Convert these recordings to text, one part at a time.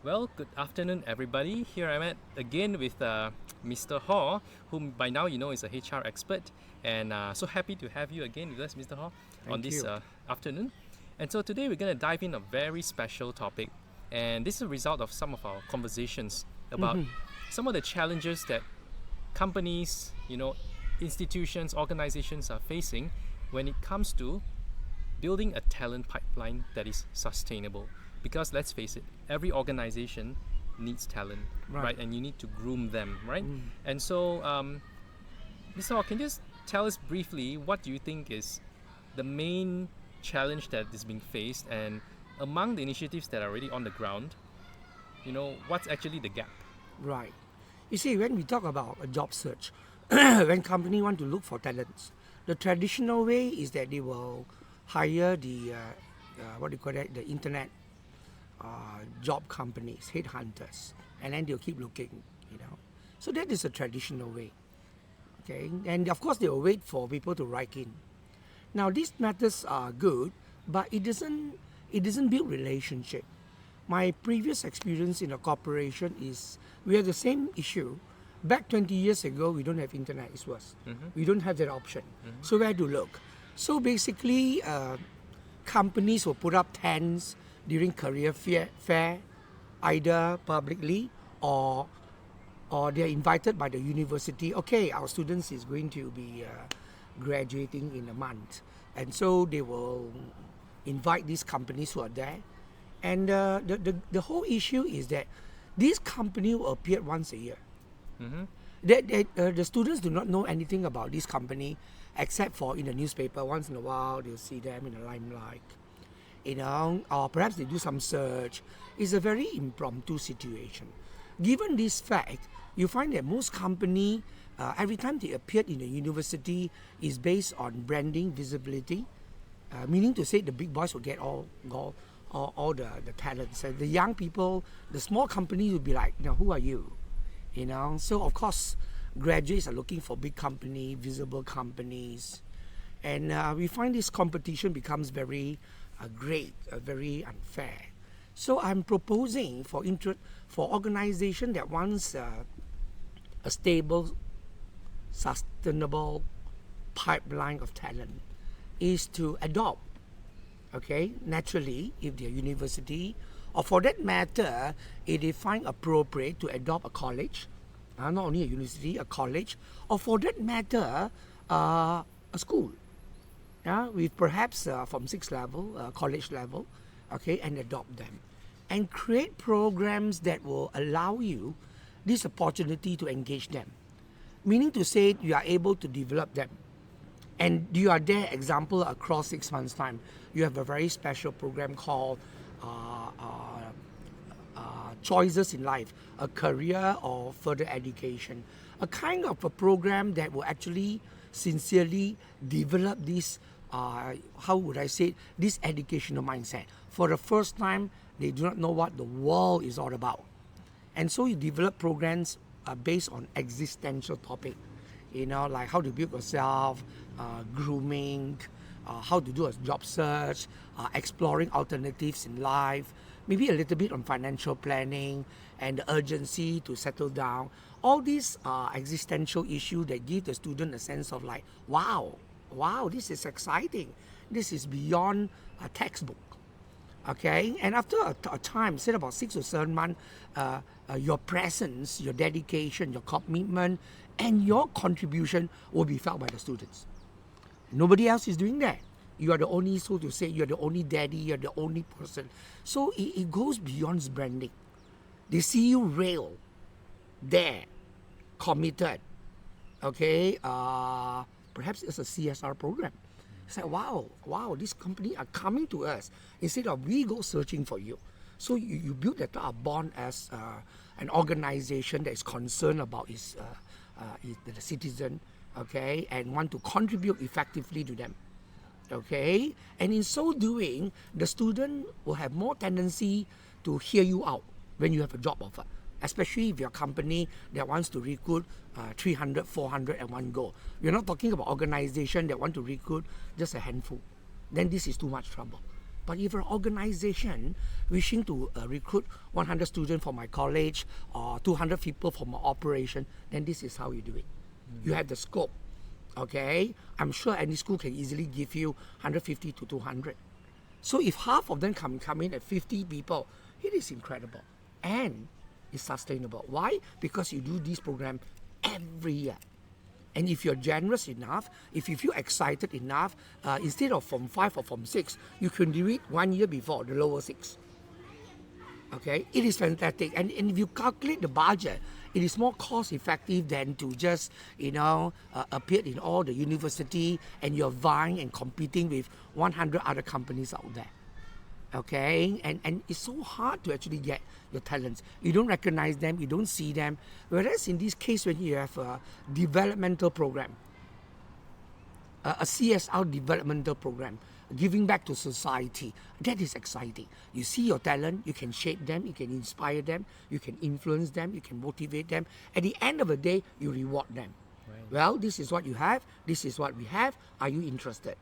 Well, good afternoon, everybody. Here I'm at again with Mr. Hall, whom by now you know is a HR expert, and so happy to have you again with us, Mr. Hall, on Thank this you. afternoon. And so today we're going to dive in a very special topic, and this is a result of some of our conversations about some of the challenges that companies, institutions, organizations are facing when it comes to building a talent pipeline that is sustainable. Because let's face it, every organization needs talent, right? Right. And you need to groom them, right? And so, Mr. Hawk, can you just tell us briefly what do you think is the main challenge that is being faced, and among the initiatives that are already on the ground, what's actually the gap? Right. You see, when we talk about a job search, when company want to look for talents, the traditional way is that they will hire the what do you call that, the internet job companies, headhunters, and then they'll keep looking. So that is a traditional way. Okay, and of course they will wait for people to write in. Now these methods are good, but it doesn't build relationship. My previous experience in a corporation is we have the same issue. Back 20 years ago, we don't have internet, it's worse. We don't have that option. So where to look? So basically, companies will put up tents during career fair, either publicly or they're invited by the university. Okay, our students is going to be graduating in a month, and so they will invite these companies who are there. And the whole issue is that this company will appear once a year. The students do not know anything about this company except for in the newspaper. Once in a while, they'll see them in the limelight, or perhaps they do some search. It's a very impromptu situation. Given this fact, you find that most company, every time they appeared in the university, is based on branding, visibility, meaning to say the big boys will get all the talents. And the young people, the small companies will be like, who are you? So of course, graduates are looking for big company, visible companies. And we find this competition becomes very very unfair. So I'm proposing for organization that wants a stable, sustainable pipeline of talent is to adopt, okay, naturally, if they're university, or for that matter, if they find appropriate to adopt a college, not only a university, a college, or for that matter, a school, with perhaps from 6th level, college level, okay, and adopt them. And create programs that will allow you this opportunity to engage them. Meaning to say, you are able to develop them. And you are there, example, across 6 months' time. You have a very special program called Choices in Life, a career or further education. A kind of a program that will actually sincerely develop this, how would I say, this educational mindset. For the first time, they do not know what the world is all about. And so you develop programs based on existential topic, like how to build yourself, grooming, how to do a job search, exploring alternatives in life, maybe a little bit on financial planning and the urgency to settle down. All these existential issues that give the student a sense of like, wow, this is exciting. This is beyond a textbook. Okay, and after a time, say about 6 or 7 months, your presence, your dedication, your commitment, and your contribution will be felt by the students. Nobody else is doing that. You are the only, so to say, you're the only daddy, you're the only person. So it goes beyond branding. They see you real, there, committed. Okay, perhaps it's a CSR program. It's like, wow, this company are coming to us instead of we go searching for you. So you build that bond as an organization that is concerned about the citizen, okay, and want to contribute effectively to them, okay. And in so doing, the student will have more tendency to hear you out when you have a job offer, especially if you're a company that wants to recruit 300, 400 at one go. We're not talking about organization that want to recruit just a handful. Then this is too much trouble. But if you're an organization wishing to recruit 100 students for my college or 200 people for my operation, then this is how you do it. You have the scope. Okay, I'm sure any school can easily give you 150 to 200. So if half of them come in at 50 people, it is incredible and it's sustainable. Why? Because you do this program every year. And if you're generous enough, if you feel excited enough, instead of Form 5 or Form 6, you can do it 1 year before the lower 6. Okay, it is fantastic. And if you calculate the budget, it is more cost effective than to just, appear in all the university and you're vying and competing with 100 other companies out there. Okay, and it's so hard to actually get your talents. You don't recognize them, you don't see them. Whereas in this case, when you have a developmental program, a CSR developmental program, giving back to society, that is exciting. You see your talent, you can shape them, you can inspire them, you can influence them, you can motivate them. At the end of the day, you reward them. Right. Well, this is what you have, this is what we have, are you interested?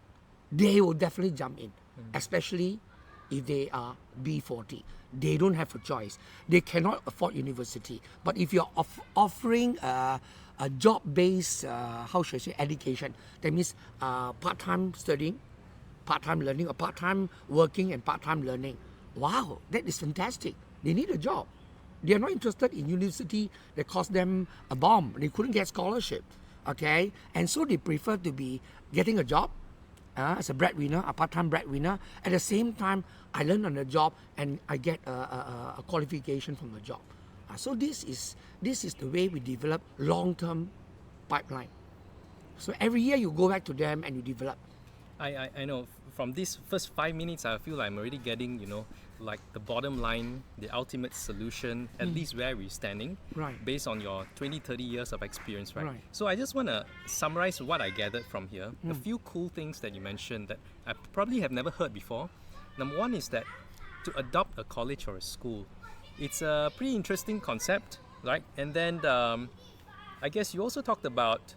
They will definitely jump in, especially if they are B40. They don't have a choice. They cannot afford university. But if you're offering a job-based, education, that means part-time studying, part-time learning, or part-time working and part-time learning. Wow, that is fantastic. They need a job. They are not interested in university that cost them a bomb. They couldn't get scholarship, okay? And so they prefer to be getting a job as a breadwinner, a part-time breadwinner. At the same time, I learn on the job and I get a qualification from the job. So this is the way we develop long-term pipeline. So every year you go back to them and you develop. I know from these first 5 minutes, I feel like I'm already getting, like the bottom line, the ultimate solution, at least where we're standing, right, based on your 20, 30 years of experience, right? Right. So I just want to summarize what I gathered from here. A few cool things that you mentioned that I probably have never heard before. Number one is that to adopt a college or a school, it's a pretty interesting concept, right? And then I guess you also talked about,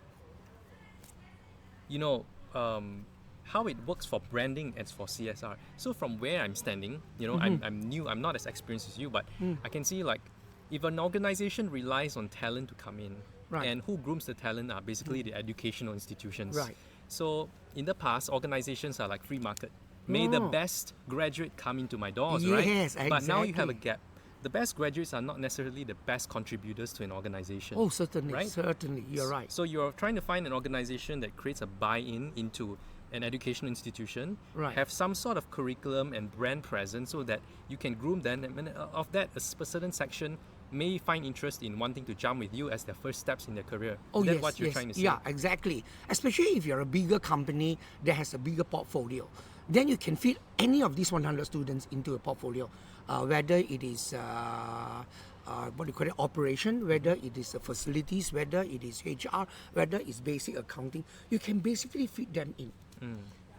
how it works for branding and for CSR. So from where I'm standing, I'm new, I'm not as experienced as you, but I can see like if an organization relies on talent to come in, right, and who grooms the talent are basically the educational institutions. Right. So in the past, organizations are like free market. May the best graduate come into my doors, right? Yes, exactly. But now you have a gap. The best graduates are not necessarily the best contributors to an organization. Oh, certainly, right? Certainly, you're right. So you're trying to find an organization that creates a buy-in into an educational institution, right, have some sort of curriculum and brand presence so that you can groom them, and of that a certain section may find interest in wanting to jump with you as their first steps in their career. Oh, Is that yes, what you're yes. trying to say? Yeah, exactly. Especially if you're a bigger company that has a bigger portfolio, then you can fit any of these 100 students into a portfolio, whether it is operation, whether it is facilities, whether it is HR, whether it's basic accounting. You can basically fit them in.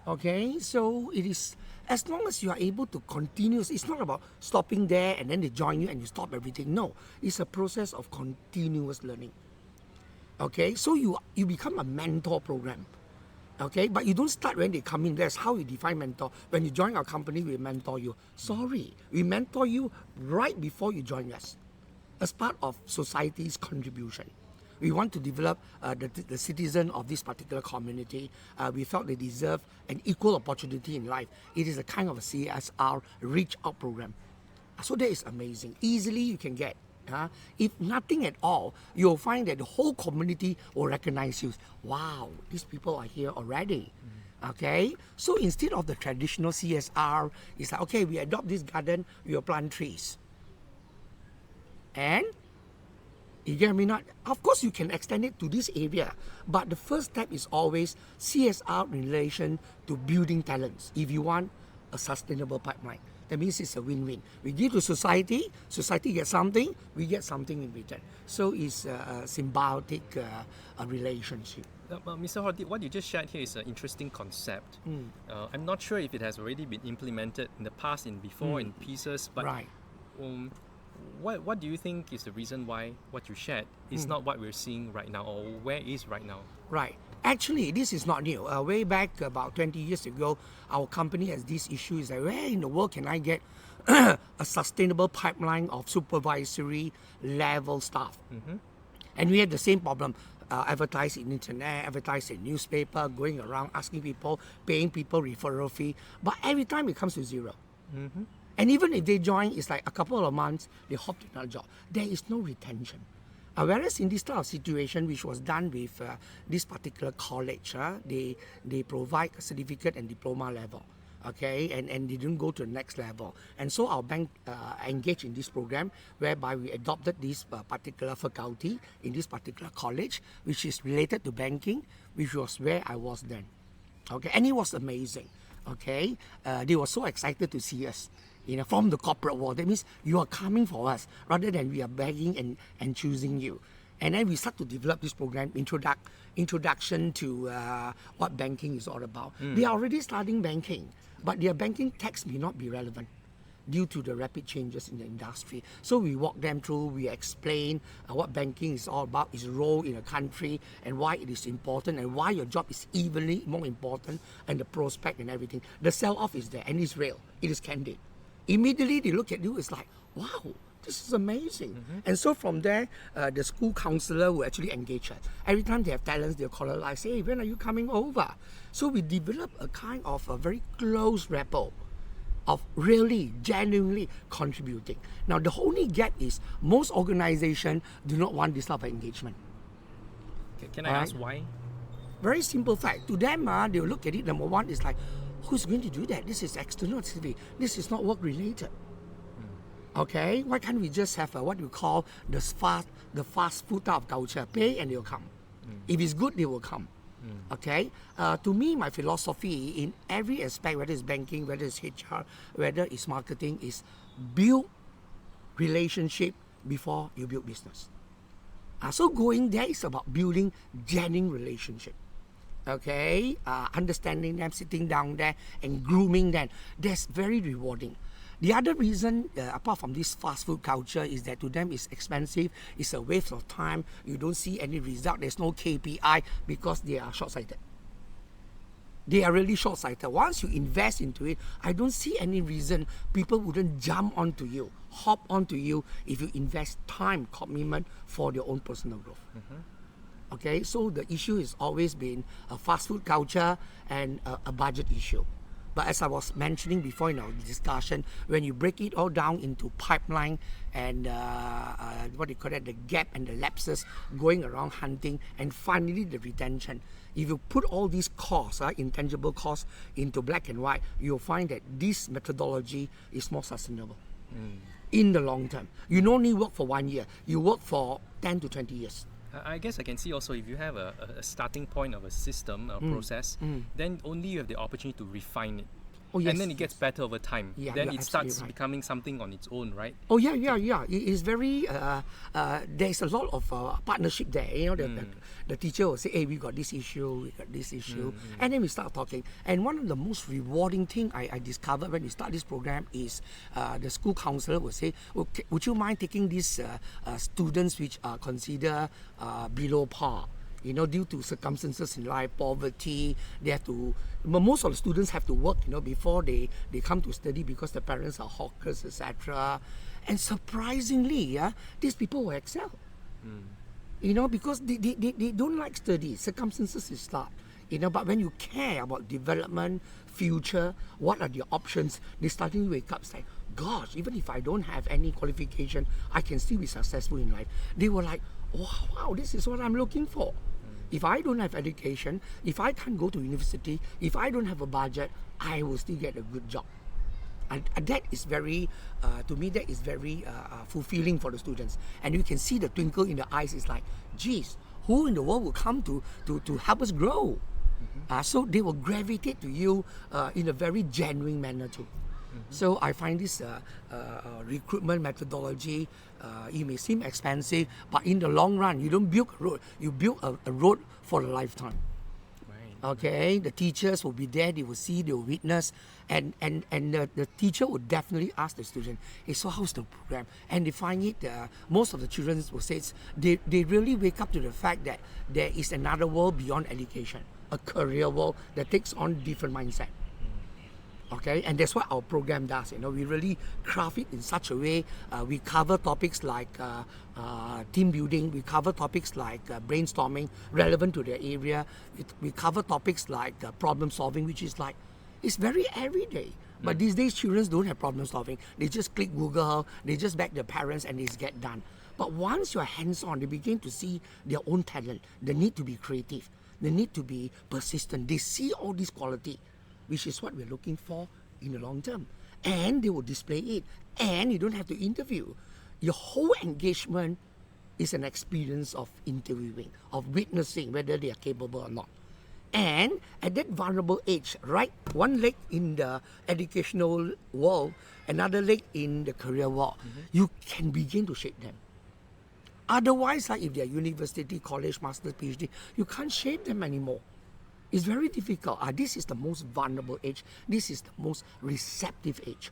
Okay, so it is, as long as you are able to continue, it's not about stopping there and then they join you and you stop everything. No, it's a process of continuous learning. Okay, so you become a mentor program. Okay, but you don't start when they come in. That's how we define mentor. When you join our company, we mentor you. Sorry, we mentor you right before you join us, as part of society's contribution. We want to develop the citizen of this particular community. We felt they deserve an equal opportunity in life. It is a kind of a CSR reach out program. So that is amazing. Easily you can get. If nothing at all, you'll find that the whole community will recognize you. Wow, these people are here already. Okay, so instead of the traditional CSR, it's like, okay, we adopt this garden, we will plant trees. And you get me not? Of course, you can extend it to this area, but the first step is always CSR in relation to building talents. If you want a sustainable pipeline, that means it's a win-win. We give to society, society gets something, we get something in return. So it's a symbiotic relationship. Mr. Horty, what you just shared here is an interesting concept. I'm not sure if it has already been implemented in the past, before in pieces, but right. what do you think is the reason why what you shared is not what we're seeing right now, or where is right now? Right. Actually, this is not new. Way back about 20 years ago, our company has this issue: is like, where in the world can I get a sustainable pipeline of supervisory level staff? And we had the same problem. Advertise in internet, advertise in newspaper, going around asking people, paying people referral fee. But every time it comes to zero. And even if they join, it's like a couple of months, they hop to another job. There is no retention. Whereas in this type of situation, which was done with this particular college, they provide a certificate and diploma level. Okay, and they didn't go to the next level. And so our bank engaged in this program whereby we adopted this particular faculty in this particular college, which is related to banking, which was where I was then. Okay, and it was amazing. Okay, they were so excited to see us, from the corporate world. That means you are coming for us rather than we are begging and choosing you. And then we start to develop this program, introduction to what banking is all about. They are already studying banking, but their banking text may not be relevant due to the rapid changes in the industry. So we walk them through, we explain what banking is all about, its role in a country, and why it is important, and why your job is evenly more important, and the prospect and everything. The sell-off is there, and it's real. It is candid. Immediately they look at you, it's like, wow, this is amazing. And so from there, the school counselor will actually engage us. Every time they have talents, they'll call us, like, say, hey, when are you coming over? So we develop a kind of a very close rapport of really, genuinely contributing. Now, the only gap is most organizations do not want this type of engagement. Can I ask why? Very simple fact. To them, they will look at it. Number one is like, who's going to do that? This is external activity. This is not work related. Okay, why can't we just have what we call the fast food type of culture? Pay and they'll come. If it's good, they will come. Okay, to me, my philosophy in every aspect, whether it's banking, whether it's HR, whether it's marketing, is build relationship before you build business. So going there is about building genuine relationship. Okay, understanding them, sitting down there and grooming them. That's very rewarding. The other reason, apart from this fast food culture, is that to them it's expensive, it's a waste of time, you don't see any result, there's no KPI, because they are short-sighted. They are really short-sighted. Once you invest into it, I don't see any reason people wouldn't jump onto you, hop onto you, if you invest time, commitment for their own personal growth. Okay, so the issue has always been a fast food culture and a budget issue. But as I was mentioning before in our discussion, when you break it all down into pipeline and what do you call it, the gap and the lapses, going around hunting, and finally the retention. If you put all these costs, intangible costs, into black and white, you'll find that this methodology is more sustainable in the long term. You don't only work for 1 year, you work for 10 to 20 years. I guess I can see also, if you have a starting point of a system, a process, then only you have the opportunity to refine it. Oh, yes, and then it gets better over time. Yeah, then you're it starts absolutely right. becoming something on its own, right? Oh yeah. It is very. There's a lot of partnership there. The teacher will say, "Hey, we got this issue, and then we start talking. And one of the most rewarding thing I discovered when we start this program is the school counselor will say, okay, "Would you mind taking these students which are considered below par?" Due to circumstances in life, poverty, they have to. Most of the students have to work, before they come to study, because the parents are hawkers, etc. And surprisingly, these people will excel. Because they don't like study. Circumstances is start. But when you care about development, future, what are the options, they starting to wake up, say, gosh, even if I don't have any qualification, I can still be successful in life. They were like, wow, this is what I'm looking for. If I don't have education, if I can't go to university, if I don't have a budget, I will still get a good job. And that is very, to me, that is very fulfilling for the students. And you can see the twinkle in the eyes. It's like, geez, who in the world will come to help us grow? So they will gravitate to you in a very genuine manner too. So I find this recruitment methodology, it may seem expensive, but in the long run, you don't build a road, you build a road for a lifetime. Right. Okay, the teachers will be there, they will see, they will witness, and the teacher would definitely ask the student, hey, so how's the program? And they find it, most of the children will say they really wake up to the fact that there is another world beyond education, a career world that takes on different mindset. Okay, and that's what our program does. We really craft it in such a way. We cover topics like team building. We cover topics like brainstorming, relevant to their area. We cover topics like problem solving, which is like, it's very everyday. But these days, children don't have problem solving. They just click Google, they just beg their parents, and it's get done. But once you're hands-on, they begin to see their own talent, the need to be creative, the need to be persistent. They see all this quality, which is what we're looking for in the long term. And they will display it. And you don't have to interview. Your whole engagement is an experience of interviewing, of witnessing whether they are capable or not. And at that vulnerable age, right, one leg in the educational world, another leg in the career world, you can begin to shape them. Otherwise, like if they're university, college, master's, PhD, you can't shape them anymore. It's very difficult. This is the most vulnerable age. This is the most receptive age.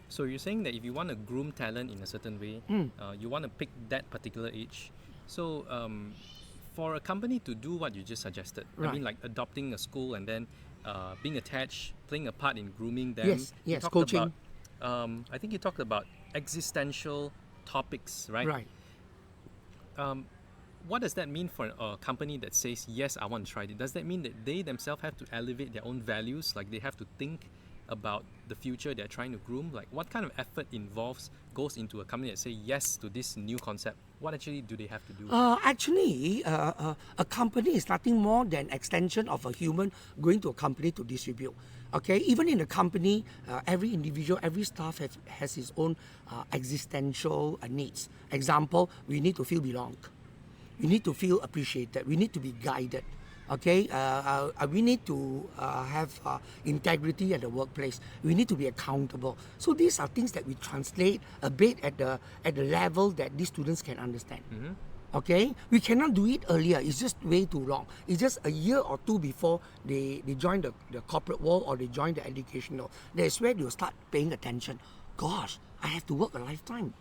So you're saying that if you want to groom talent in a certain way, you want to pick that particular age. So for a company to do what you just suggested, I mean, like adopting a school and then being attached, playing a part in grooming them. Yes, coaching. I think you talked about existential topics, right? Right. What does that mean for a company that says, yes, I want to try it? Does that mean that they themselves have to elevate their own values? Like they have to think about the future they're trying to groom? Like what kind of effort goes into a company that say yes to this new concept? What actually do they have to do? Actually, a company is nothing more than extension of a human going to a company to distribute. Okay, even in a company, every individual, every staff has his own existential needs. Example, we need to feel belong. We need to feel appreciated. We need to be guided. Okay, we need to have integrity at the workplace. We need to be accountable. So these are things that we translate a bit at the level that these students can understand. Okay, we cannot do it earlier. It's just way too long. It's just a year or two before they join the corporate world or they join the educational. That's where they'll start paying attention. Gosh, I have to work a lifetime.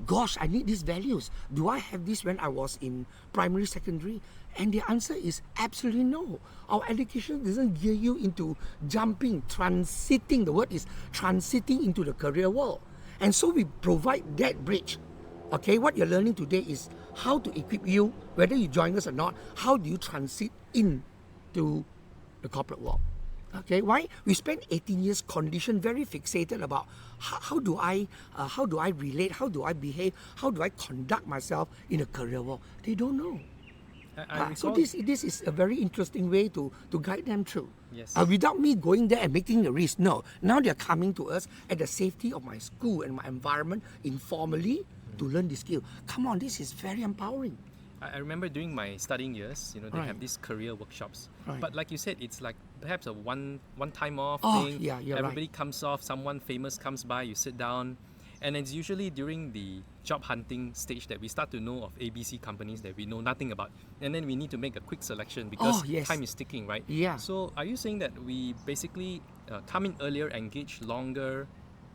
Gosh, I need these values. Do I have this when I was in primary, secondary? And the answer is absolutely no. Our education doesn't gear you into jumping, transiting. The word is transiting into the career world. And so we provide that bridge. Okay, what you're learning today is how to equip you, whether you join us or not, how do you transit into the corporate world? Okay, why? We spent 18 years conditioned, very fixated about how do I relate, how do I behave, how do I conduct myself in a career world. They don't know. So this is a very interesting way to guide them through. Yes. Without me going there and making the risk. No, now they're coming to us at the safety of my school and my environment informally to learn this skill. Come on, this is very empowering. I remember during my studying years, they have these career workshops. Right. But like you said, it's like perhaps a one time off Oh, thing. yeah, you're Everybody comes off, someone famous comes by, you sit down. And it's usually during the job hunting stage that we start to know of ABC companies that we know nothing about. And then we need to make a quick selection because yes. time is ticking, right? Yeah. So are you saying that we basically come in earlier, engage longer?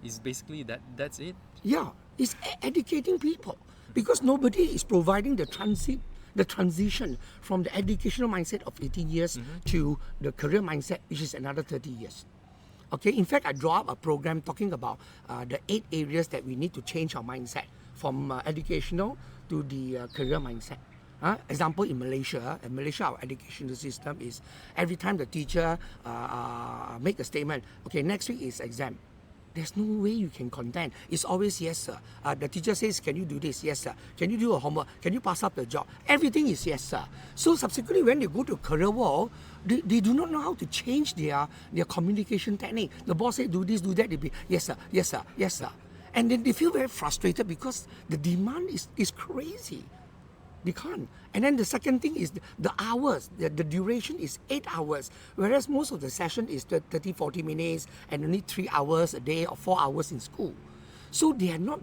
Is basically that's it? Yeah, it's educating people because nobody is providing the transition from the educational mindset of 18 years to the career mindset, which is another 30 years. Okay, in fact, I draw up a program talking about the 8 areas that we need to change our mindset from educational to the career mindset. Example, in Malaysia, our educational system is every time the teacher make a statement, okay, next week is exam. There's no way you can contend. It's always yes, sir. The teacher says, can you do this? Yes, sir. Can you do a homework? Can you pass up the job? Everything is yes, sir. So subsequently, when they go to career world, they do not know how to change their communication technique. The boss says, do this, do that. They be, yes, sir, yes, sir, yes, sir. And then they feel very frustrated because the demand is crazy. They can't. And then the second thing is the hours. The duration is 8 hours, whereas most of the session is 30, 40 minutes and only 3 hours a day or 4 hours in school. So they don't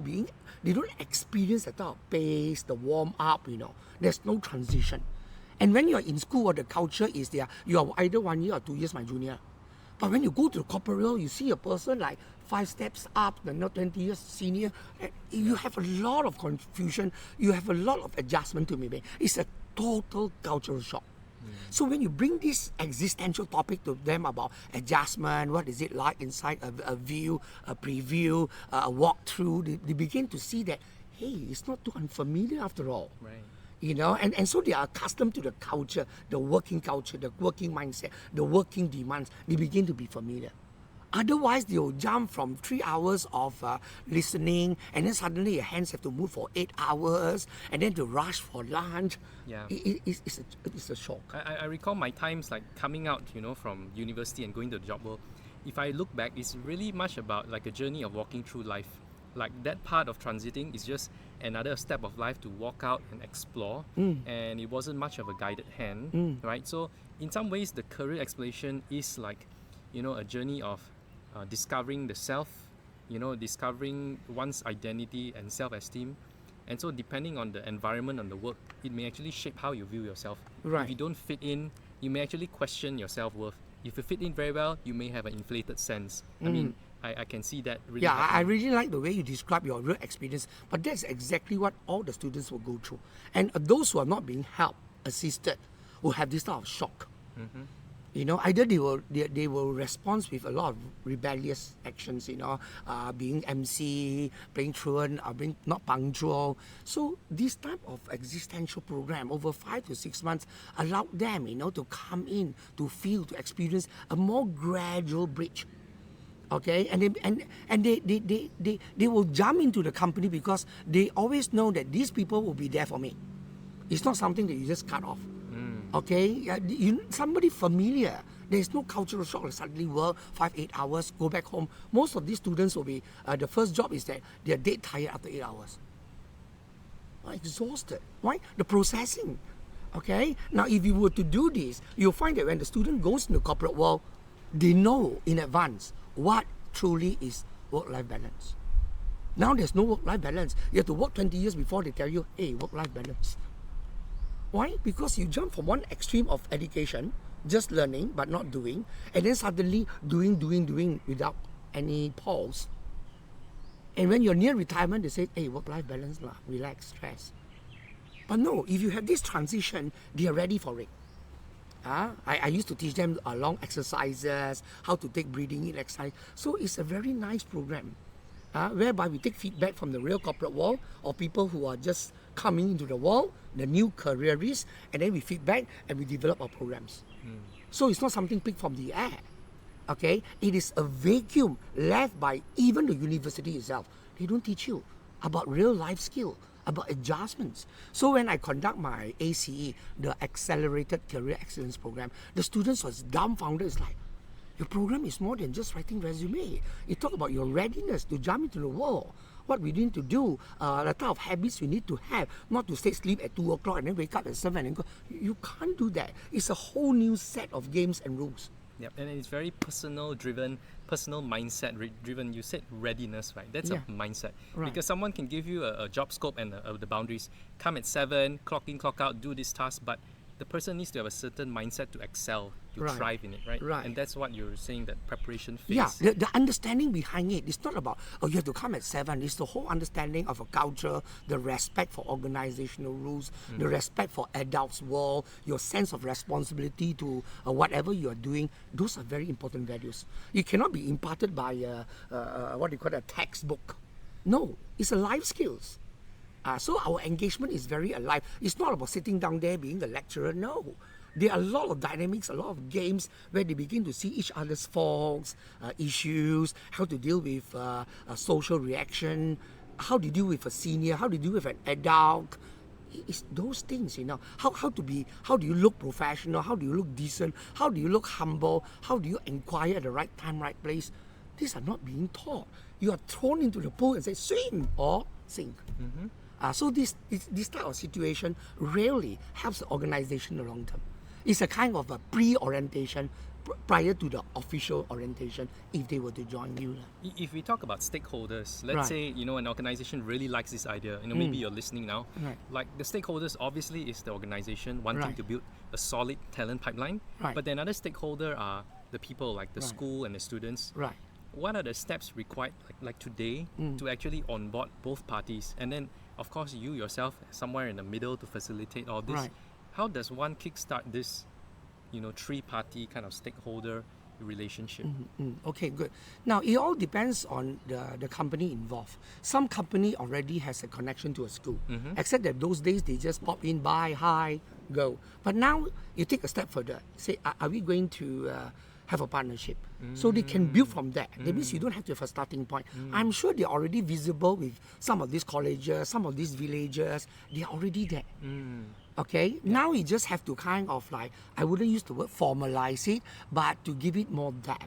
experience the type of pace, the warm up, There's no transition. And when you're in school, the culture is there, you are either 1 year or 2 years my junior. But when you go to the corporate world, you see a person like 5 steps up, not 20 years senior. You have a lot of confusion. You have a lot of adjustment to make. It's a total cultural shock. So when you bring this existential topic to them about adjustment, what is it like inside a view, a preview, a walkthrough, they begin to see that, hey, it's not too unfamiliar after all. Right. You know, and so they are accustomed to the culture, the working mindset, the working demands. They begin to be familiar. Otherwise, they'll jump from 3 hours of listening, and then suddenly your hands have to move for 8 hours, and then to rush for lunch. Yeah. It's a shock. I recall my times like coming out, from university and going to the job world. If I look back, it's really much about like a journey of walking through life. Like that part of transiting is just another step of life to walk out and explore, and it wasn't much of a guided hand, right? So in some ways, the career exploration is like, a journey of discovering the self, discovering one's identity and self-esteem. And so depending on the environment and the work, it may actually shape how you view yourself. Right. If you don't fit in, you may actually question your self-worth. If you fit in very well, you may have an inflated sense. I mean, I can see that really Yeah, I happening. really like the way you describe your real experience, but that's exactly what all the students will go through. And those who are not being helped, assisted, will have this type of shock. Either they will respond with a lot of rebellious actions, being MC, playing truant, or being not punctual. So this type of existential program over 5 to 6 months allowed them, to come in, to feel, to experience a more gradual bridge. Okay, and they will jump into the company because they always know that these people will be there for me. It's not something that you just cut off. Okay, somebody familiar. There is no cultural shock. Like suddenly work 5-8 hours, go back home. Most of these students will be the first job is that they are dead tired after 8 hours. Exhausted. Why? The processing. Okay. Now, if you were to do this, you'll find that when the student goes in the corporate world, they know in advance what truly is work-life balance. Now there's no work-life balance. You have to work 20 years before they tell you, hey, work-life balance. Why? Because you jump from one extreme of education, just learning but not doing, and then suddenly doing without any pause. And when you're near retirement, they say, hey, work-life balance, relax, stress. But no, if you have this transition, they are ready for it. I used to teach them long exercises, how to take breathing in exercise. So it's a very nice program, whereby we take feedback from the real corporate world or people who are just coming into the world, the new careerists, and then we feedback and we develop our programs. So it's not something picked from the air. Okay, it is a vacuum left by even the university itself. They don't teach you about real life skill, about adjustments. So when I conduct my ACE, the Accelerated Career Excellence Program, the students was dumbfounded. It's like, your program is more than just writing resume. It talk about your readiness to jump into the world, what we need to do, the type of habits we need to have, not to stay sleep at 2 o'clock and then wake up at 7 and go. You can't do that. It's a whole new set of games and rules. Yep, and it's very personal mindset driven. You said readiness, right? That's a mindset. Right. Because someone can give you a job scope and the boundaries. Come at 7, clock in, clock out, do this task, but the person needs to have a certain mindset to excel, to Right. thrive in it, right? Right. And that's what you're saying, that preparation phase. Yeah, the understanding behind it. It's not about, you have to come at 7. It's the whole understanding of a culture, the respect for organizational rules, the respect for adults' world, your sense of responsibility to whatever you are doing. Those are very important values. It cannot be imparted by a textbook. No, it's a life skills. So our engagement is very alive. It's not about sitting down there being a lecturer. No. There are a lot of dynamics, a lot of games where they begin to see each other's faults, issues, how to deal with a social reaction, how to deal with a senior, how to deal with an adult. It's those things, How do you look professional? How do you look decent? How do you look humble? How do you inquire at the right time, right place? These are not being taught. You are thrown into the pool and say, swim or sink. So this type of situation really helps the organization in the long term. It's a kind of a pre-orientation, prior to the official orientation if they were to join you. If we talk about stakeholders, let's Right. say an organization really likes this idea. Maybe you're listening now. Right. Like the stakeholders, obviously, is the organization wanting Right. to build a solid talent pipeline. Right. But then another stakeholder are the people like the Right. school and the students. Right. What are the steps required, like today, to actually onboard both parties? And then, of course, you yourself somewhere in the middle to facilitate all this. Right. How does one kickstart this, three-party kind of stakeholder relationship? Okay, good. Now, it all depends on the company involved. Some company already has a connection to a school, except that those days they just pop in, buy, hi, go. But now you take a step further. Say, are we going to have a partnership? So they can build from that. That means you don't have to have a starting point. I'm sure they're already visible with some of these colleges, some of these villages. They're already there. Okay, now you just have to kind of like, I wouldn't use the word formalize it, but to give it more depth,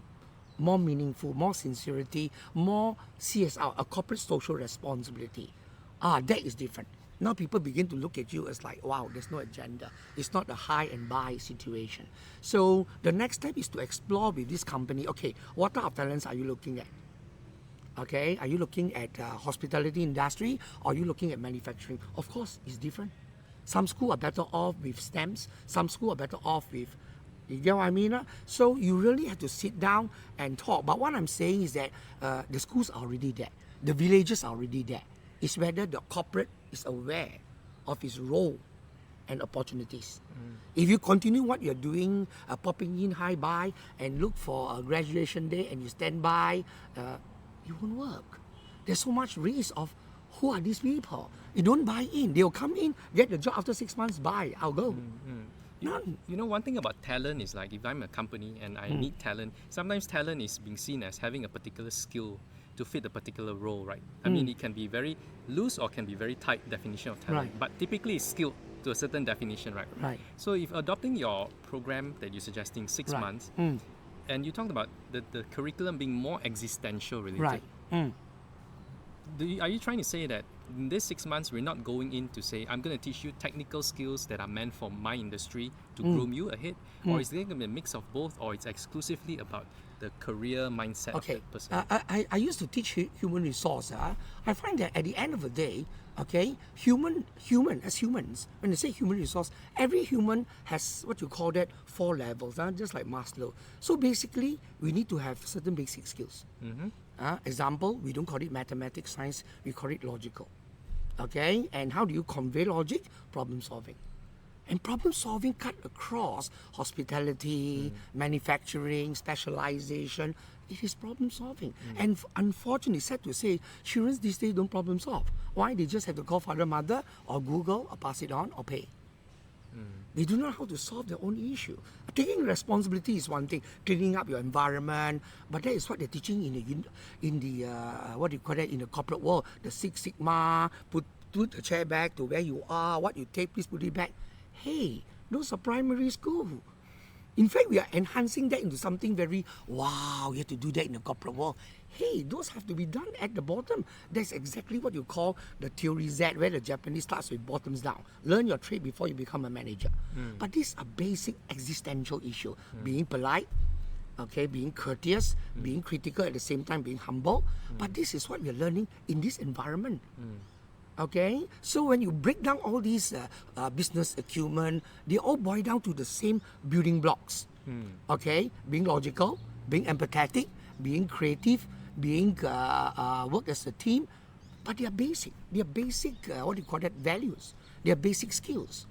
more meaningful, more sincerity, more CSR, a corporate social responsibility. That is different. Now people begin to look at you as like, wow, there's no agenda. It's not a high and buy situation. So the next step is to explore with this company, okay, what type of talents are you looking at? Okay, are you looking at hospitality industry or are you looking at manufacturing? Of course, it's different. Some schools are better off with STEMs. Some schools are better off with, you get what I mean? So you really have to sit down and talk. But what I'm saying is that the schools are already there. The villages are already there. It's whether the corporate is aware of its role and opportunities. If you continue what you're doing, popping in high buy and look for a graduation day and you stand by, it won't work. There's so much risk of who are these people? You don't buy in. They'll come in, get the job after 6 months, buy, I'll go. None. One thing about talent is like if I'm a company and I need talent, sometimes talent is being seen as having a particular skill to fit a particular role, right? I mean, it can be very loose or can be very tight definition of talent, Right. but typically it's skilled to a certain definition, right? Right. So if adopting your program that you're suggesting 6 Right. months, and you talked about the curriculum being more existential related, Right. are you trying to say that in this 6 months we're not going in to say I'm going to teach you technical skills that are meant for my industry to groom you ahead, or is there going to be a mix of both, or it's exclusively about the career mindset Okay, of that person? I used to teach human resource. I find that at the end of the day, okay, human as humans, when they say human resource, every human has what you call that 4 levels, just like Maslow. So basically, we need to have certain basic skills. Example, we don't call it mathematics, science, we call it logical. Okay, and how do you convey logic? Problem solving. And problem solving cut across hospitality, manufacturing, specialization. It is problem solving. And unfortunately, sad to say, children these days don't problem solve. Why? They just have to call father, mother, or Google, or pass it on, or pay. They do not know how to solve their own issue. Taking responsibility is one thing, cleaning up your environment, but that is what they're teaching in the what do you call that, in the corporate world, the Six Sigma, put the chair back to where you are, what you take, please put it back. Hey, those are primary school. In fact, we are enhancing that into something very, wow, you have to do that in the corporate world. Hey, those have to be done at the bottom. That's exactly what you call the theory Z, where the Japanese starts with bottoms down. Learn your trade before you become a manager. But this is a basic existential issue. Being polite, okay, being courteous, being critical at the same time, being humble. But this is what we are learning in this environment. Okay, so when you break down all these business acumen, they all boil down to the same building blocks. Okay, being logical, being empathetic, being creative, being work as a team, but they are basic. They are basic. What do you call that? Values. They are basic skills.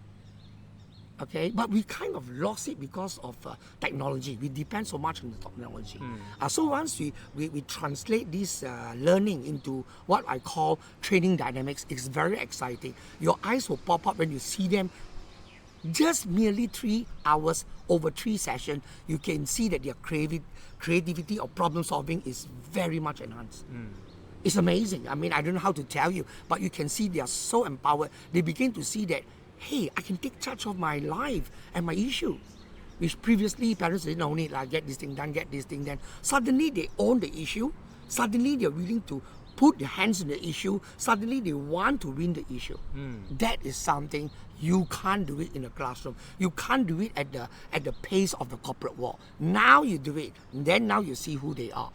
Okay, but we kind of lost it because of technology. We depend so much on the technology. So once we translate this learning into what I call training dynamics, it's very exciting. Your eyes will pop up when you see them. Just merely 3 hours over 3 sessions, you can see that their creativity or problem solving is very much enhanced. It's amazing. I mean, I don't know how to tell you, but you can see they are so empowered. They begin to see that, hey, I can take charge of my life and my issue, which previously parents didn't own it, like get this thing done, get this thing done. Suddenly they own the issue. Suddenly they're willing to put their hands in the issue, suddenly they want to win the issue. That is something you can't do it in a classroom. You can't do it at the pace of the corporate world. Now you do it, then now you see who they are.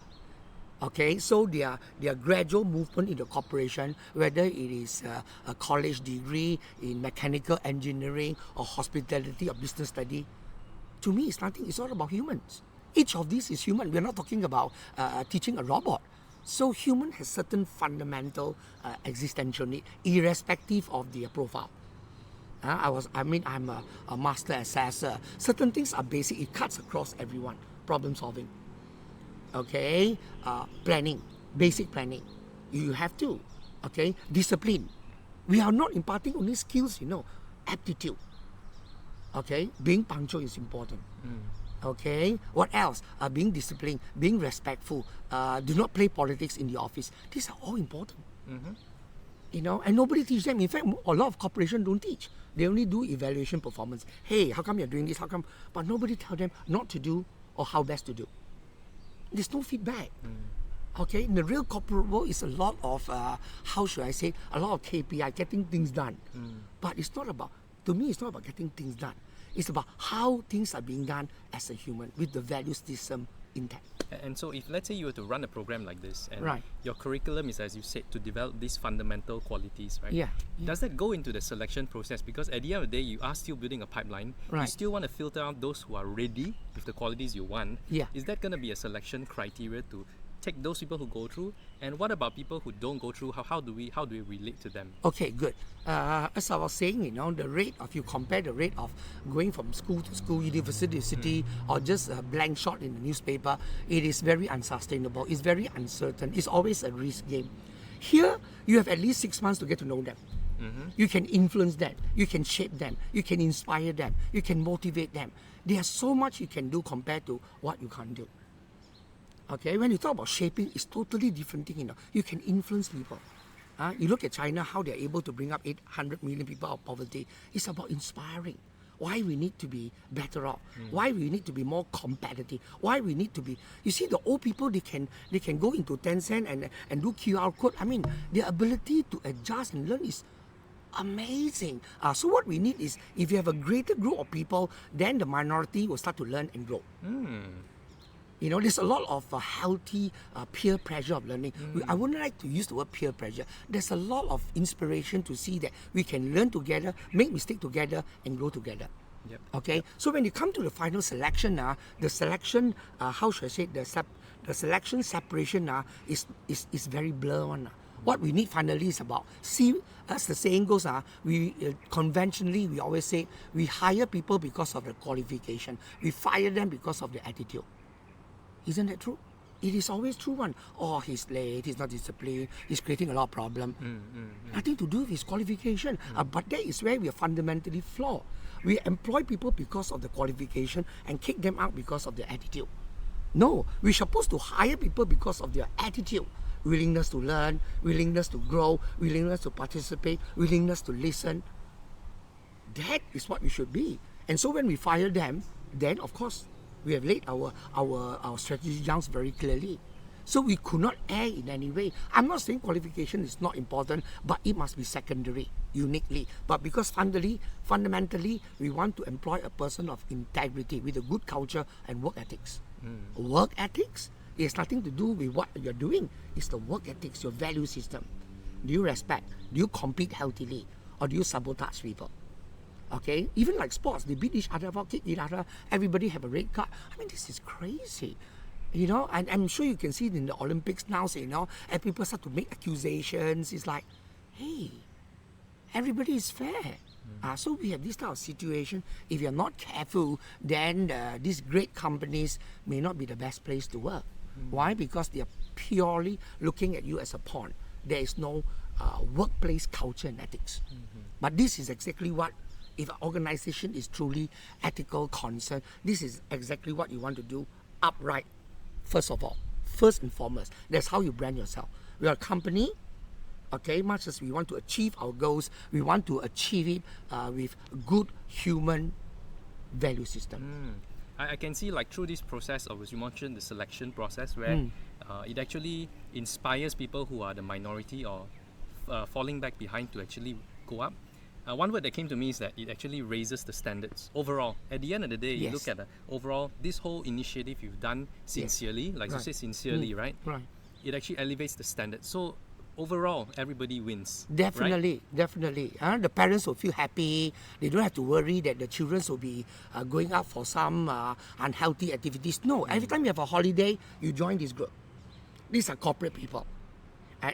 Okay, so their gradual movement in the corporation, whether it is a college degree in mechanical engineering or hospitality or business study, to me it's nothing. It's all about humans. Each of these is human. We're not talking about teaching a robot. So human has certain fundamental existential need, irrespective of their profile. I'm a master assessor. Certain things are basic. It cuts across everyone. Problem solving. Okay, planning, basic planning. You have to. Okay, discipline. We are not imparting only skills, aptitude. Okay, being punctual is important. Okay, what else? Being disciplined, being respectful. Do not play politics in the office. These are all important. And nobody teaches them. In fact, a lot of corporations don't teach. They only do evaluation performance. Hey, how come you're doing this? How come? But nobody tells them not to do or how best to do. There's no feedback. Okay, in the real corporate world, it's a lot of, how should I say, a lot of KPI, getting things done. But it's not about, to me, it's not about getting things done. It's about how things are being done as a human with the value system intact. And so if let's say you were to run a program like this and Right. your curriculum is, as you said, to develop these fundamental qualities, right? Yeah. Does that go into the selection process? Because at the end of the day, you are still building a pipeline. You Right. still want to filter out those who are ready with the qualities you want. Yeah. Is that going to be a selection criteria to take those people who go through? And what about people who don't go through? How do we relate to them? Okay, good. As I was saying, the rate of, you compare the rate of going from school to school, university to city, or just a blank shot in the newspaper, it is very unsustainable. It's very uncertain. It's always a risk game. Here, you have at least 6 months to get to know them. You can influence them. You can shape them. You can inspire them. You can motivate them. There's so much you can do compared to what you can't do. Okay, when you talk about shaping, it's totally different thing. You can influence people. You look at China, how they're able to bring up 800 million people out of poverty. It's about inspiring. Why we need to be better off. Why we need to be more competitive. Why we need to be. You see, the old people, they can go into Tencent and do QR code. I mean, their ability to adjust and learn is amazing. So what we need is, if you have a greater group of people, then the minority will start to learn and grow. There's a lot of healthy peer pressure of learning. I wouldn't like to use the word peer pressure. There's a lot of inspiration to see that we can learn together, make mistakes together, and grow together. Yep. Okay, so when you come to the final selection, the selection, how should I say, the selection separation is very blurred one. What we need finally is about, see, as the saying goes, we conventionally, we always say, we hire people because of the qualification. We fire them because of the attitude. Isn't that true? It is always true one. Oh, he's late, he's not disciplined, he's creating a lot of problem. Nothing to do with his qualification. But that is where we are fundamentally flawed. We employ people because of the qualification and kick them out because of their attitude. No, we're supposed to hire people because of their attitude. Willingness to learn, willingness to grow, willingness to participate, willingness to listen. That is what we should be. And so when we fire them, then of course, we have laid our strategy down very clearly. So we could not err in any way. I'm not saying qualification is not important, but it must be secondary, uniquely. But because fundamentally, we want to employ a person of integrity with a good culture and work ethics. Work ethics has nothing to do with what you're doing. It's the work ethics, your value system. Do you respect? Do you compete healthily? Or do you sabotage people? Okay, even like sports, they beat each other, kick each other, everybody have a red card. I mean, this is crazy. And I'm sure you can see it in the Olympics now, and people start to make accusations. It's like, hey, everybody is fair. So we have this type of situation. If you're not careful, then these great companies may not be the best place to work. Why? Because they are purely looking at you as a pawn. There is no workplace culture and ethics. But this is exactly what, if an organization is truly ethical, concerned, this is exactly what you want to do upright, first of all. First and foremost, that's how you brand yourself. We are a company, okay, much as we want to achieve our goals, we want to achieve it with good human value system. I can see, like, through this process of, as you mentioned, the selection process, where it actually inspires people who are the minority or falling back behind to actually go up. One word that came to me is that it actually raises the standards overall. At the end of the day, you look Yes. at the overall, this whole initiative you've done sincerely, like you Right. say sincerely, right? Right. It actually elevates the standard. So overall, everybody wins. Right? Definitely, definitely. The parents will feel happy. They don't have to worry that the children will be going out for some unhealthy activities. No, every time you have a holiday, you join this group. These are corporate people.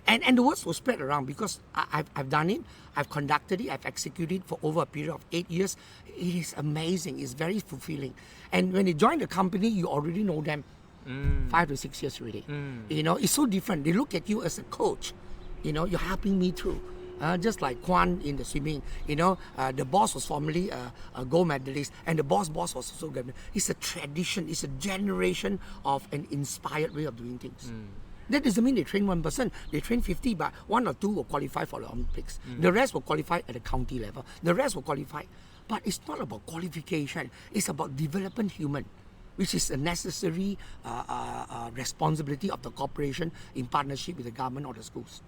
And the words will spread around because I've done it, I've conducted it, I've executed it for over a period of 8 years. It is amazing, it's very fulfilling. And when they join the company, you already know them 5 to 6 years already. You know, it's so different. They look at you as a coach. You know, you're helping me through. Just like Kwan in the swimming, you know, the boss was formerly a gold medalist, and the boss was also good. It's a tradition, it's a generation of an inspired way of doing things. That doesn't mean they train one person, they train 50, but 1 or 2 will qualify for the Olympics. The rest will qualify at the county level. The rest will qualify. But it's not about qualification, it's about development human, which is a necessary responsibility of the corporation in partnership with the government or the schools.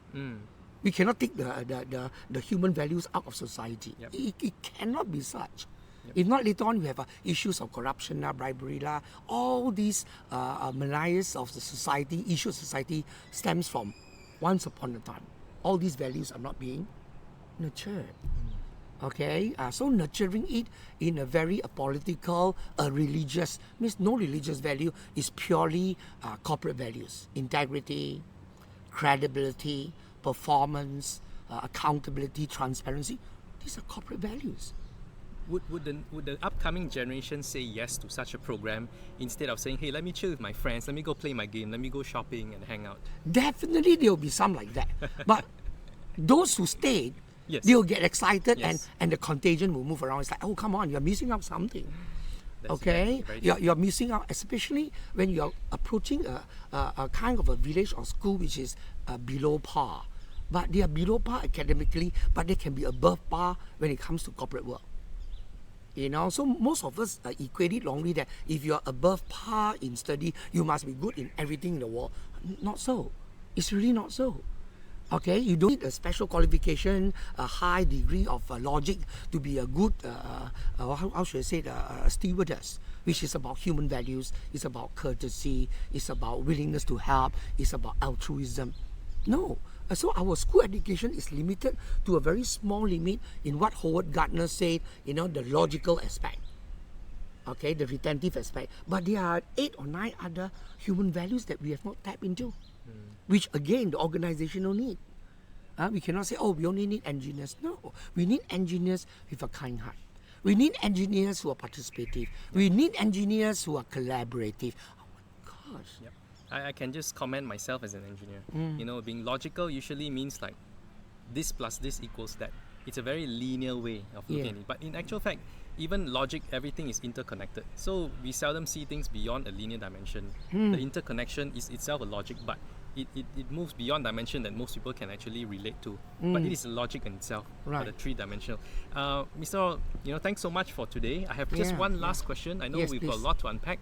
We cannot take the human values out of society. Yep. It cannot be such. If not, later on, you have issues of corruption, bribery, all these malaias of the society, issue of society stems from once upon a time. All these values are not being nurtured. Okay, so nurturing it in a very political, religious, means no religious value, is purely corporate values. Integrity, credibility, performance, accountability, transparency. These are corporate values. Would the upcoming generation say yes to such a program instead of saying, hey, let me chill with my friends, let me go play my game, let me go shopping and hang out? Definitely there will be some like that. But those who stayed, Yes. they'll get excited Yes. and the contagion will move around. It's like, oh, come on, you're missing out something. That's Okay, very true. you're missing out, especially when you're approaching a kind of a village or school which is below par. But they are below par academically, but they can be above par when it comes to corporate work. You know, so most of us equate it wrongly that if you're above par in study, you must be good in everything in the world. Not so. It's really not so. Okay, you don't need a special qualification, a high degree of logic to be a good, how should I say it, stewardess, which is about human values, it's about courtesy, it's about willingness to help, it's about altruism. No. So our school education is limited to a very small limit in what Howard Gardner said, you know, the logical aspect. Okay, the retentive aspect. But there are 8 or 9 other human values that we have not tapped into, which again the organizational need. We cannot say, oh, we only need engineers. No, we need engineers with a kind heart. We need engineers who are participative. We need engineers who are collaborative. Oh my gosh. Yep. I can just comment myself as an engineer. You know, being logical usually means like this plus this equals that. It's a very linear way of looking Yeah. at it. But in actual fact, even logic, everything is interconnected. So we seldom see things beyond a linear dimension. The interconnection is itself a logic, but it moves beyond dimension that most people can actually relate to. But it is a logic in itself, Right. the 3-dimensional. Mr. Ol, you know, thanks so much for today. I have just Yeah, one yeah. last question. I know Yes, we've got a please. lot to unpack.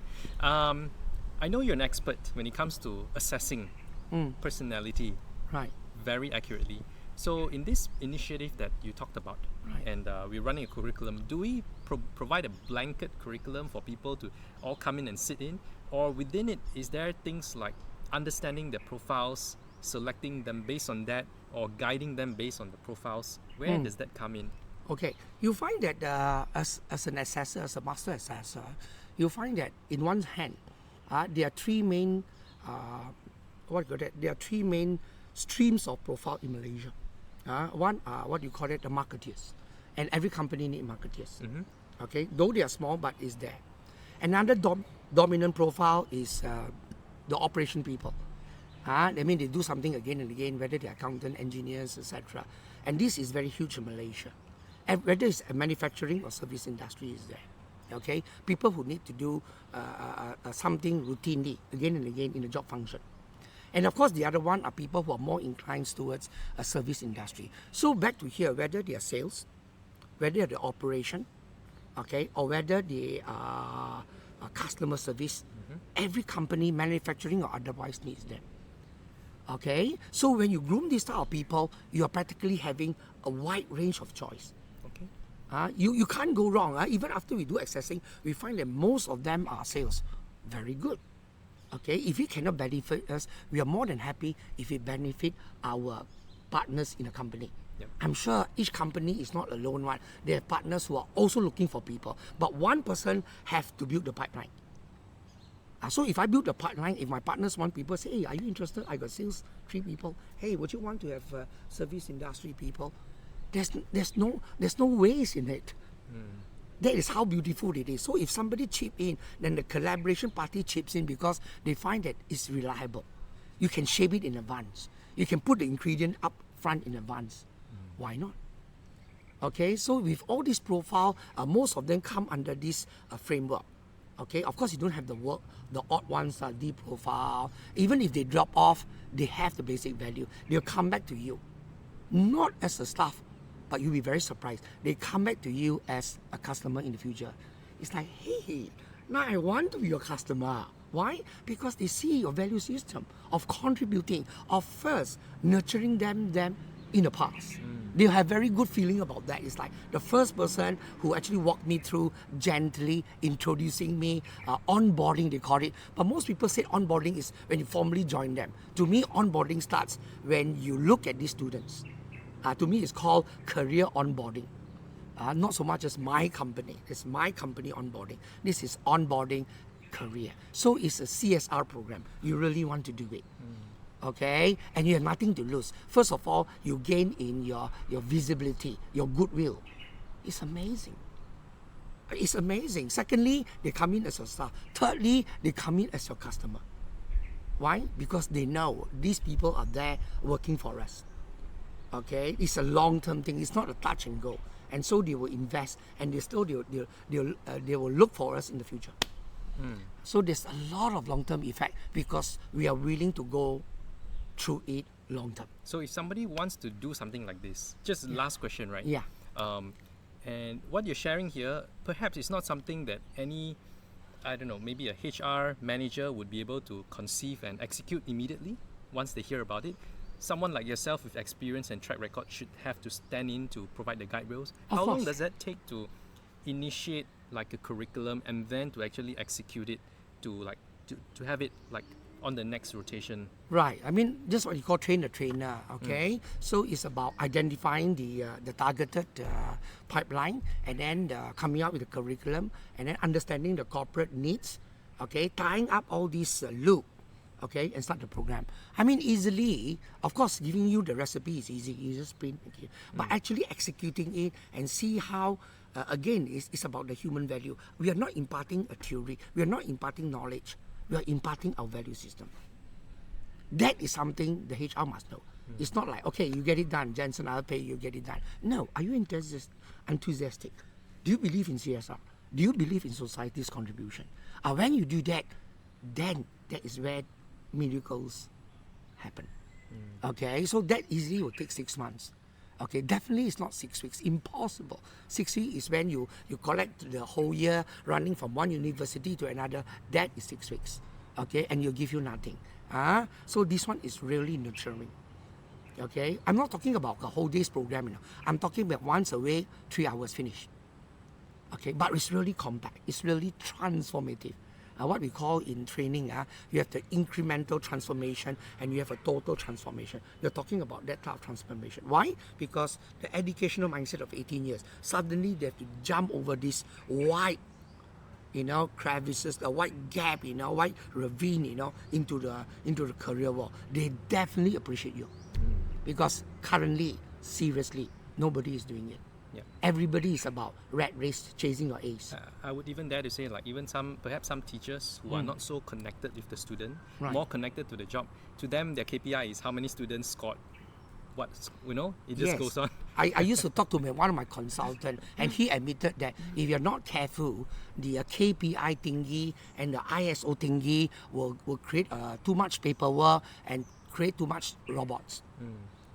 I know you're an expert when it comes to assessing personality Right. very accurately. So in this initiative that you talked about, Right. and we're running a curriculum, do we provide a blanket curriculum for people to all come in and sit in? Or within it, is there things like understanding their profiles, selecting them based on that, or guiding them based on the profiles? Where does that come in? Okay, you find that as an assessor, as a master assessor, you find that in one hand, there are 3 main, there are 3 main streams of profile in Malaysia. One are what you call it, the marketeers, and every company need marketeers. Okay, though they are small, but it's there. Another dominant profile is the operation people. I mean, they do something again and again, whether they're accountant, engineers, etc. And this is very huge in Malaysia. And whether it's a manufacturing or service industry is there. Okay, people who need to do something routinely again and again in a job function. And of course, the other one are people who are more inclined towards a service industry. So back to here, whether they are sales, whether they're operation, okay, or whether they are customer service, every company, manufacturing or otherwise, needs them. Okay, so when you groom this type of people, you are practically having a wide range of choice. Okay. You can't go wrong. Even after we do accessing, we find that most of them are sales. Very good. Okay, if it cannot benefit us, we are more than happy if it benefit our partners in the company. Yep. I'm sure each company is not a lone one. They have partners who are also looking for people. But one person have to build the pipeline. So if I build a pipeline, if my partners want people, say, hey, are you interested? I got sales 3 people. Hey, would you want to have service industry people? There's no waste in it. That is how beautiful it is. So if somebody chip in, then the collaboration party chips in because they find that it's reliable. You can shape it in advance. You can put the ingredient up front in advance. Why not? Okay, so with all this profile, most of them come under this framework. Okay, of course you don't have the odd ones are D profile. Even if they drop off, they have the basic value. They'll come back to you, not as a staff, but you'll be very surprised. They come back to you as a customer in the future. It's like, hey, now I want to be your customer. Why? Because they see your value system of contributing, of first nurturing them in the past. They'll have very good feeling about that. It's like the first person who actually walked me through gently introducing me, onboarding they call it. But most people say onboarding is when you formally join them. To me, onboarding starts when you look at these students. To me, it's called career onboarding. Not so much as my company. It's my company onboarding. This is onboarding career. So it's a CSR program. You really want to do it. Okay, and you have nothing to lose. First of all, you gain in your visibility, your goodwill. It's amazing. It's amazing. Secondly, they come in as your staff. Thirdly, they come in as your customer. Why? Because they know these people are there working for us. Okay, it's a long-term thing. It's not a touch and go. And so they will invest, and they will look for us in the future. So there's a lot of long-term effect because we are willing to go through it long term. So if somebody wants to do something like this, just last question, right? Yeah. And what you're sharing here, perhaps it's not something that any, I don't know, maybe a HR manager would be able to conceive and execute immediately once they hear about it. Someone like yourself with experience and track record should have to stand in to provide the guide rails. How long does that take to initiate like a curriculum and then to actually execute it to have it like on the next rotation? Right. I mean, just what you call train the trainer. Okay. So it's about identifying the targeted pipeline, and then coming up with a curriculum, and then understanding the corporate needs. Okay. Tying up all these loop. Okay, and start the program. I mean, easily, of course, giving you the recipe is easy. You just print, okay. But actually executing it and see how, again, it's about the human value. We are not imparting a theory. We are not imparting knowledge. We are imparting our value system. That is something the HR must know. It's not like, okay, you get it done, Jensen, I'll pay you, get it done. No, are you enthusiastic? Do you believe in CSR? Do you believe in society's contribution? When you do that, then that is where miracles happen. Okay, so that easily will take 6 months. Okay, definitely it's not 6 weeks. Impossible. 6 weeks is when you collect the whole year running from one university to another. That is 6 weeks. Okay, and you'll give you nothing. So this one is really nurturing. Okay, I'm not talking about a whole day's program. You know. I'm talking about once a week, 3 hours finish. Okay, but it's really compact. It's really transformative. What we call in training, you have the incremental transformation and you have a total transformation. You're talking about that type of transformation. Why? Because the educational mindset of 18 years, suddenly they have to jump over this wide, crevices, the wide gap, wide ravine, into the career world. They definitely appreciate you. Because currently, seriously, nobody is doing it. Yeah. Everybody is about rat race, chasing your A's. I would even dare to say, like, even perhaps some teachers who are not so connected with the student, Right. more connected to the job. To them, their KPI is how many students scored. It just Yes. goes on. I used to talk to one of my consultants, and he admitted that if you're not careful, the KPI thingy and the ISO thingy will create too much paperwork and create too much robots.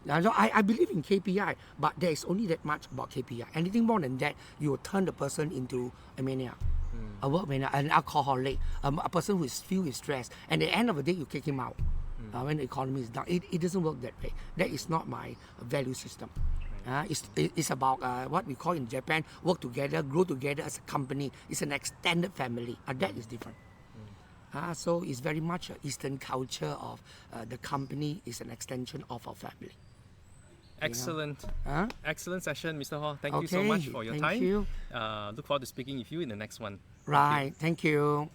Now, so I believe in KPI, but there is only that much about KPI. Anything more than that, you will turn the person into a maniac, a work maniac, an alcoholic, a person who is filled with stress. And at the end of the day, you kick him out. when the economy is down. It doesn't work that way. That is not my value system. It's about what we call in Japan, work together, grow together as a company. It's an extended family. That is different. So it's very much an Eastern culture of the company is an extension of our family. Excellent. Excellent session, Mr. Ho. Thank you so Okay, much for your thank time. you. Look forward to speaking with you in the next one. Right. Thank you.